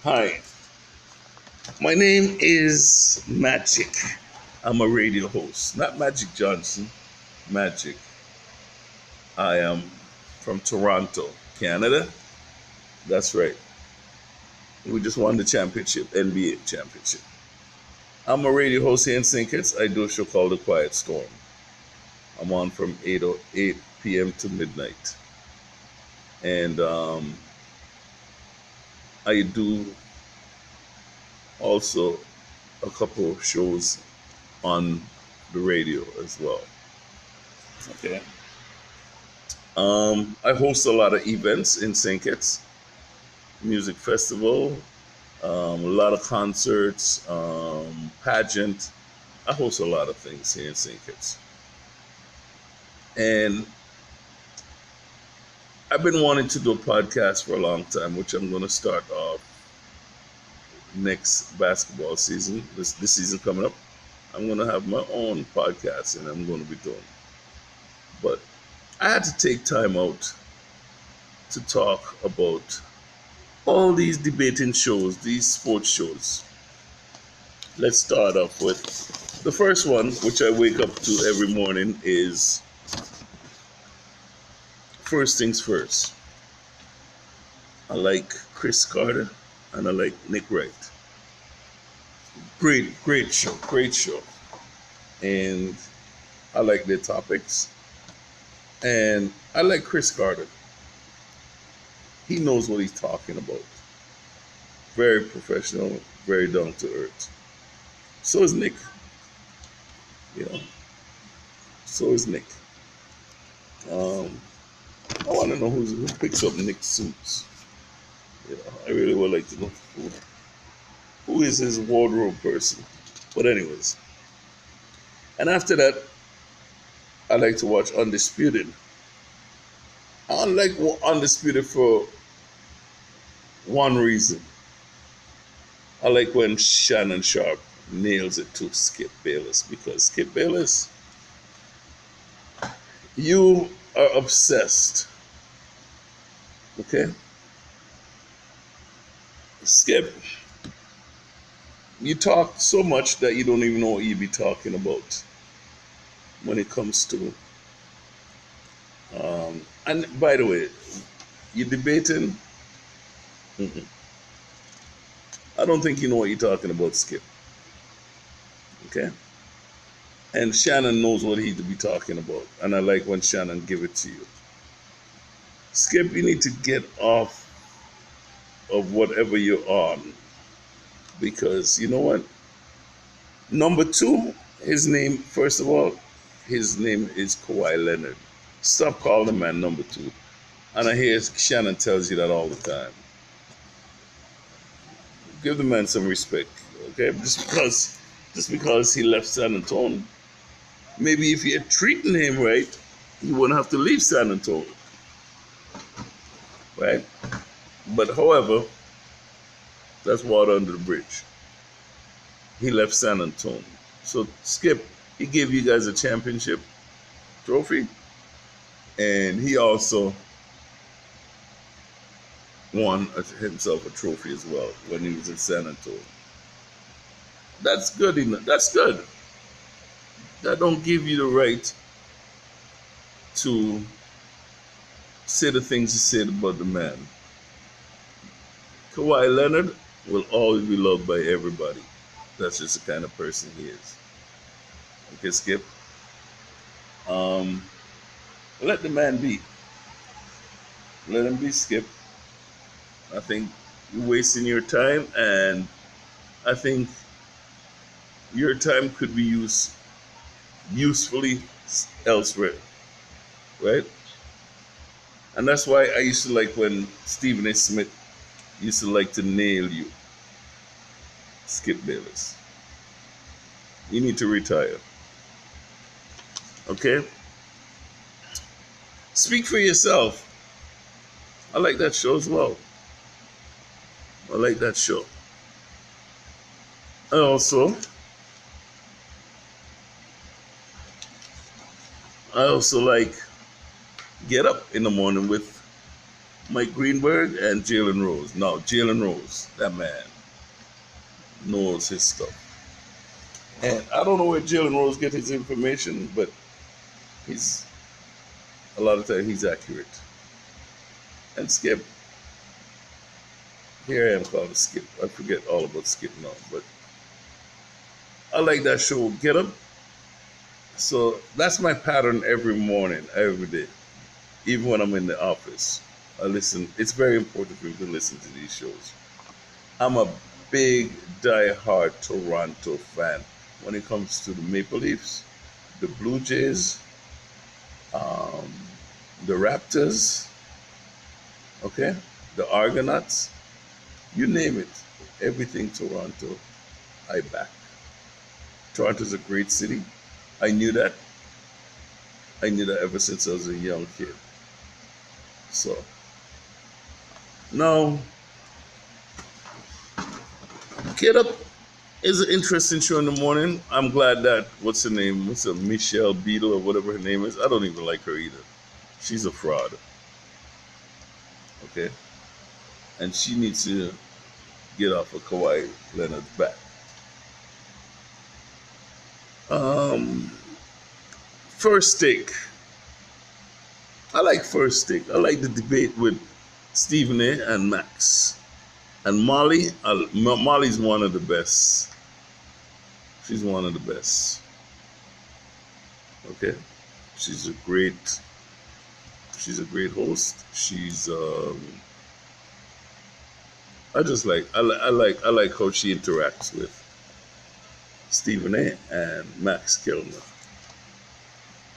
Hi, my name is Magic. I'm a radio host, not Magic Johnson, Magic. I am from Toronto, Canada. That's right. We just won the championship, NBA championship. I'm a radio host here in St. Kitts. I do a show called The Quiet Storm. I'm on from 8 p.m. to midnight. And I do also a couple of shows on the radio as well. Okay. I host a lot of events in St. Kitts, music festival, a lot of concerts, pageant. I host a lot of things here in St. Kitts. And I've been wanting to do a podcast for a long time, which I'm going to start off next basketball season, this season coming up. I'm going to have my own podcast and I'm going to be doing. But I had to take time out to talk about all these debating shows, these sports shows. Let's start off with the first one, which I wake up to every morning, is First Things First. I like Chris Carter and I like Nick Wright. Great show, great show. And I like their topics. And I like Chris Carter. He knows what he's talking about. Very professional, very down to earth. So is Nick. You know, so is Nick. Um, I want to know who picks up Nick's suits. I really would like to know who is his wardrobe person. But anyways, and after that, I like to watch Undisputed. I like Undisputed for one reason. I like when Shannon Sharp nails it to Skip Bayless because Skip Bayless, you are obsessed. Okay? Skip, you talk so much that you don't even know what you be talking about when it comes to. And by the way, you debating. Mm-mm. I don't think you know what you're talking about, Skip. Okay, and Shannon knows what he to be talking about, and I like when Shannon give it to you. Skip, you need to get off of whatever you're on because you know what? Number two, his name. First of all, his name is Kawhi Leonard. Stop calling the man number two. And I hear Shannon tells you that all the time. Give the man some respect, okay? Just because he left San Antonio, maybe if you're treating him right, he wouldn't have to leave San Antonio, right? But however, that's water under the bridge. He left San Antonio. So Skip, he gave you guys a championship trophy, and he also won himself a trophy as well when he was in San Antonio. That's good enough. That's good. That don't give you the right to say the things you said about the man. Kawhi Leonard will always be loved by everybody. That's just the kind of person he is. Okay, Skip. Um, let the man be. Let him be, Skip. I think you're wasting your time, and I think your time could be used usefully elsewhere, right? And that's why I used to like when Stephen A. Smith used to like to nail you, Skip Bayless. You need to retire. Okay? Speak for yourself. I like that show as well. I like that show. And I also like Get Up in the Morning with Mike Greenberg and Jalen Rose. No, Jalen Rose, that man knows his stuff. And I don't know where Jalen Rose gets his information, but he's a lot of times he's accurate. And Skip, here I am calling Skip. I forget all about Skip now, but I like that show, Get Up. So that's my pattern every morning, every day, even when I'm in the office. I listen. It's very important for me to listen to these shows. I'm a big, die-hard Toronto fan when it comes to the Maple Leafs, the Blue Jays, um, the Raptors, okay, the Argonauts, you name it. Everything Toronto, I back. Toronto's a great city. I knew that. I knew that ever since I was a young kid. So now, Get Up is an interesting show in the morning. I'm glad that what's her name? What's her Michelle Beadle or whatever her name is? I don't even like her either. She's a fraud. Okay, and she needs to get off of Kawhi Leonard's back. Um, First take. I like first take. I like the debate with Stephen A. and Max. And Molly, Molly's one of the best. She's one of the best. Okay, she's a great. She's a great host. I just like. I like how she interacts with Stephen A. and Max Kilmer.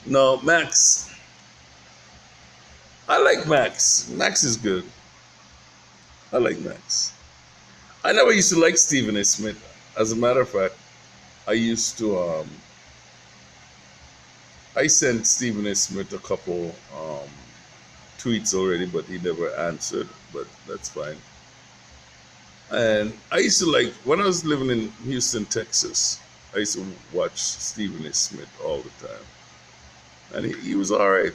No, Max. I like Max. Max is good. I like Max. I never used to like Stephen A. Smith. As a matter of fact, I used to I sent Stephen A. Smith a couple tweets already, but he never answered. But that's fine. And I used to like when I was living in Houston, Texas. I used to watch Stephen A. Smith all the time, and he was all right.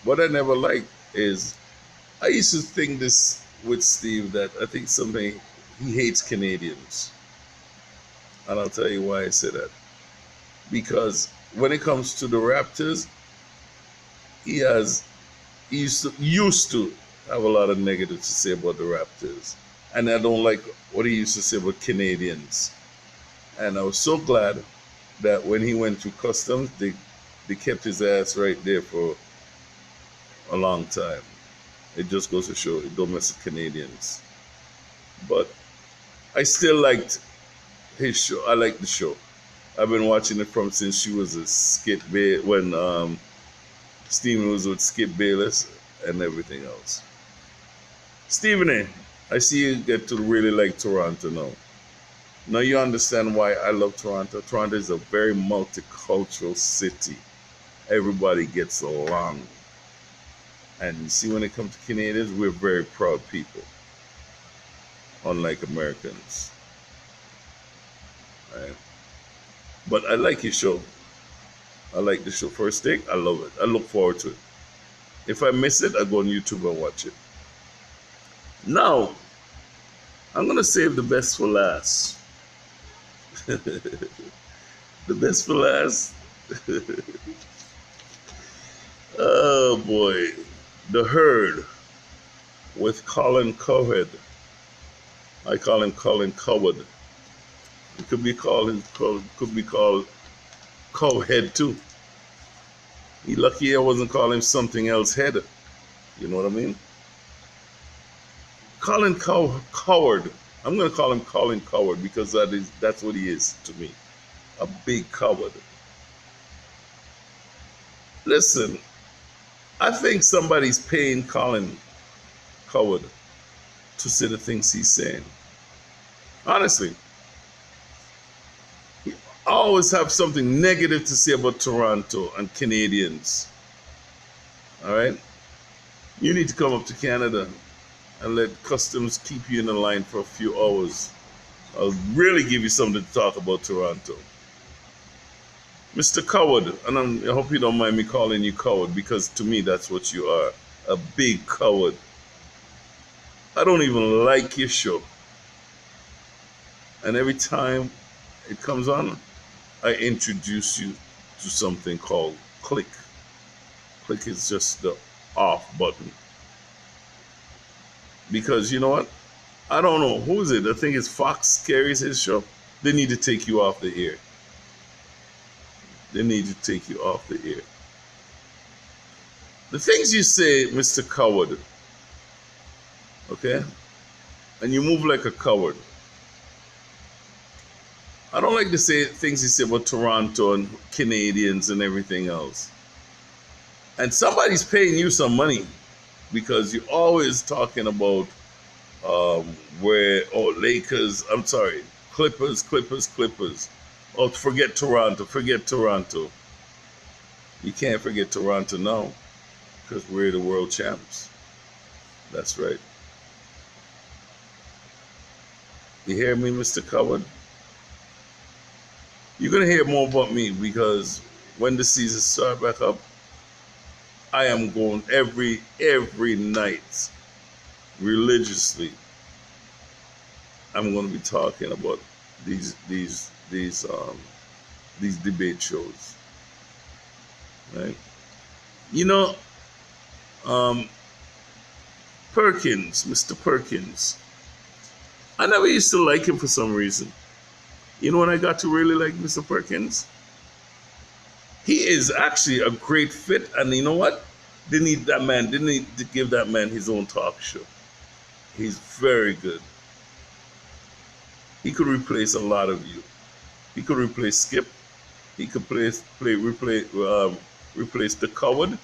What I never liked is I used to think this with Steve that I think something he hates Canadians, and I'll tell you why I say that. Because when it comes to the Raptors, he has he used to have a lot of negatives to say about the Raptors, and I don't like what he used to say about Canadians. And I was so glad that when he went to customs, they kept his ass right there for a long time. It just goes to show it don't mess with Canadians. But I still liked his show. I like the show. I've been watching it from since she was a when Stephen was with Skip Bayless and everything else. Stephen A., I see you get to really like Toronto now. Now you understand why I love Toronto. Toronto is a very multicultural city. Everybody gets along. And you see, when it comes to Canadians, we're very proud people, unlike Americans. Right? But I like your show. I like the show. First Take, I love it. I look forward to it. If I miss it, I go on YouTube and watch it. Now, I'm going to save the best for last. The best for last. Oh boy. The Herd with Colin Cowherd. I call him Colin Coward. It could be called Cowhead too. He lucky I wasn't calling him something else head. You know what I mean? Coward. I'm gonna call him Colin Coward because that's what he is to me. A big coward. Listen, I think somebody's paying Colin Coward to say the things he's saying. Honestly, he always have something negative to say about Toronto and Canadians. All right? You need to come up to Canada and let customs keep you in the line for a few hours. I'll really give you something to talk about Toronto. Mr. Coward, and I hope you don't mind me calling you coward because to me that's what you are. A big coward. I don't even like your show. And every time it comes on, I introduce you to something called click. Click is just the off button. Because you know what? I don't know. Who is it? I think it's Fox carries his show. They need to take you off the air. They need to take you off the air. The things you say, Mr. Coward, okay? And you move like a coward. I don't like to say things you say about Toronto and Canadians and everything else. And somebody's paying you some money because you're always talking about um, Lakers, I'm sorry, Clippers, Clippers, Clippers. Oh, forget Toronto, forget Toronto. You can't forget Toronto now because we're the world champs. That's right. You hear me, Mr. Coward? You're gonna hear more about me because when the season starts back up, I am going every night religiously. I'm going to be talking about these debate shows, right? You know, um, Perkins, Mr. Perkins. I never used to like him for some reason. You know when I got to really like Mr. Perkins? He is actually a great fit, and you know what? Didn't need to give that man his own talk show. He's very good. He could replace a lot of you. He could replace Skip. He could replace the coward.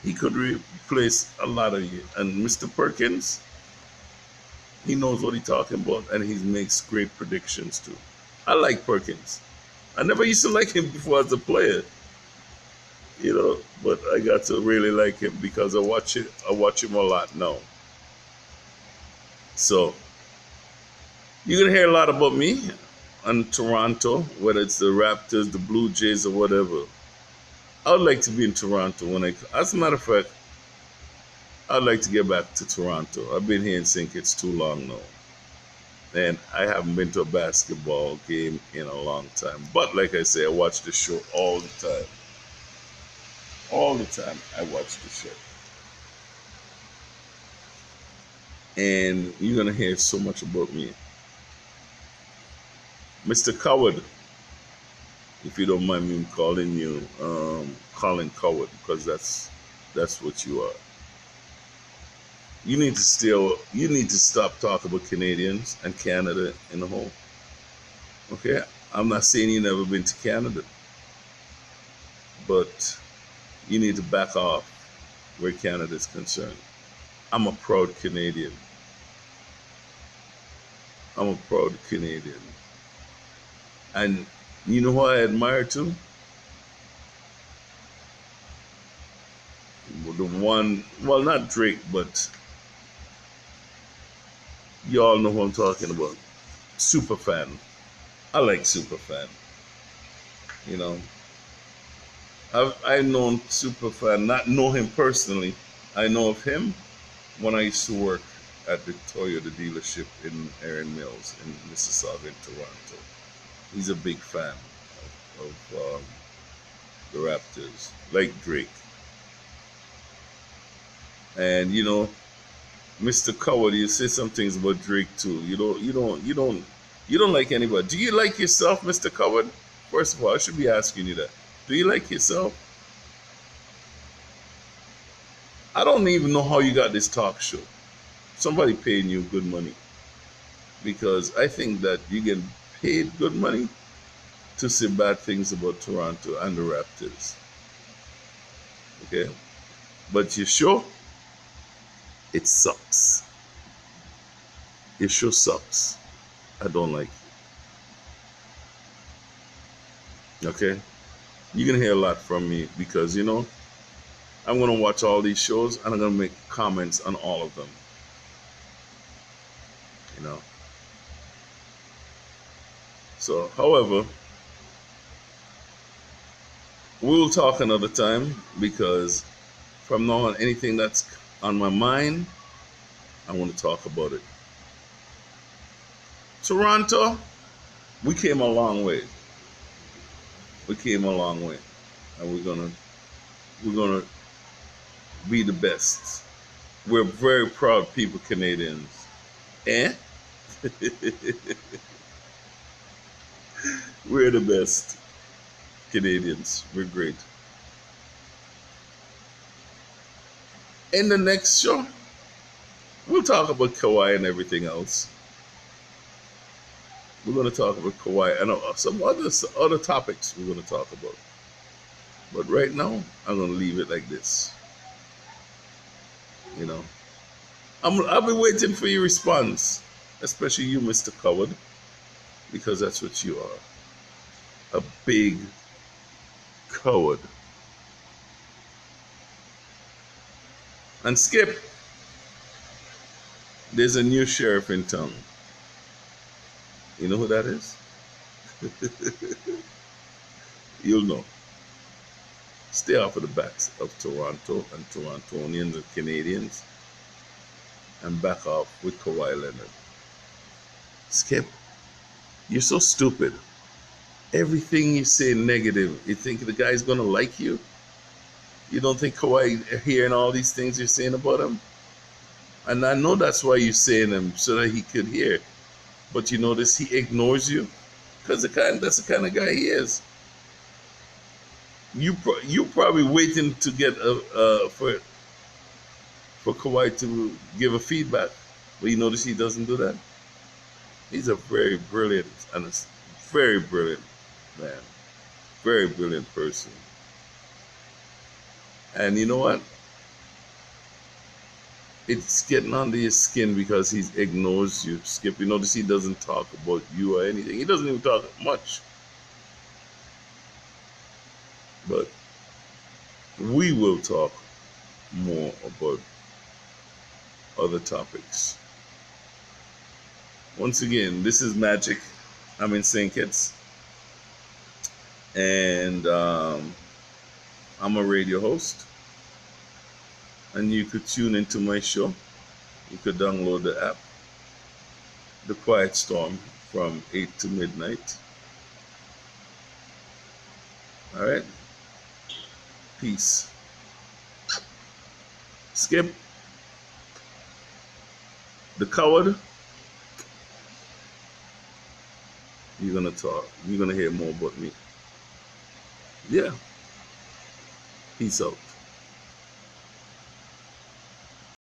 He could replace a lot of you. And Mr. Perkins, he knows what he's talking about, and he makes great predictions too. I like Perkins. I never used to like him before as a player, but I got to really like him because I watch it. I watch him a lot now. So you're gonna hear a lot about me and Toronto, whether it's the Raptors, the Blue Jays, or whatever. I would like to be in Toronto as a matter of fact, I'd like to get back to Toronto. I've been here in St. Kitts too long now. And I haven't been to a basketball game in a long time. But like I say, I watch the show all the time. All the time, I watch the show. And you're going to hear so much about me. Mr. Coward, if you don't mind me calling you Colin Coward, because that's what you are. You need to stop talking about Canadians and Canada in the whole. Okay? I'm not saying you've never been to Canada, but you need to back off where Canada is concerned. I'm a proud Canadian. I'm a proud Canadian. And you know who I admire too? The one, well, not Drake, but you all know who I'm talking about. Superfan. I like Superfan. You know, I've known Superfan, not know him personally. I know of him when I used to work at the Toyota dealership in Erin Mills in Mississauga, in Toronto. He's a big fan of the Raptors, like Drake. And Mr. Coward, you say some things about Drake too. You don't like anybody. Do you like yourself, Mr. Coward? First of all, I should be asking you that. Do you like yourself? I don't even know how you got this talk show. Somebody paying you good money. Because I think that you get paid good money to say bad things about Toronto and the Raptors. Okay? But your show, it sucks. Your show sucks. I don't like it. Okay? You're gonna hear a lot from me because I'm gonna watch all these shows and I'm gonna make comments on all of them. You know. So, however, we'll talk another time because From now on, anything that's on my mind, I want to talk about it. Toronto, we came a long way. We came a long way, and we're gonna be the best. We're very proud people, Canadians. Eh? We're the best. Canadians. We're great. In the next show, we'll talk about Kawhi and everything else. We're going to talk about Kawhi and some other topics we're going to talk about. But right now, I'm going to leave it like this. You know, I'll be waiting for your response, especially you, Mr. Coward, because that's what you are, a big coward. And Skip, there's a new sheriff in town. You know who that is? You'll know. Stay off of the backs of Toronto and Torontonians and Canadians and back off with Kawhi Leonard. Skip, you're so stupid. Everything you say negative, you think the guy's gonna like you? You don't think Kawhi hearing all these things you're saying about him? And I know that's why you're saying them so that he could hear. But you notice he ignores you because that's the kind of guy he is. You probably waiting to get for Kawhi to give a feedback, but you notice he doesn't do that. He's a very brilliant and a very brilliant man, very brilliant person. And you know what? It's getting under his skin because he ignores you, Skip. You notice he doesn't talk about you or anything. He doesn't even talk much. But we will talk more about other topics. Once again, this is Magic. I'm in St. Kitts. And I'm a radio host. And you could tune into my show. You could download the app, The Quiet Storm, from 8 to midnight. All right? Peace. Skip, the coward, you're going to talk. You're going to hear more about me. Yeah. Peace out.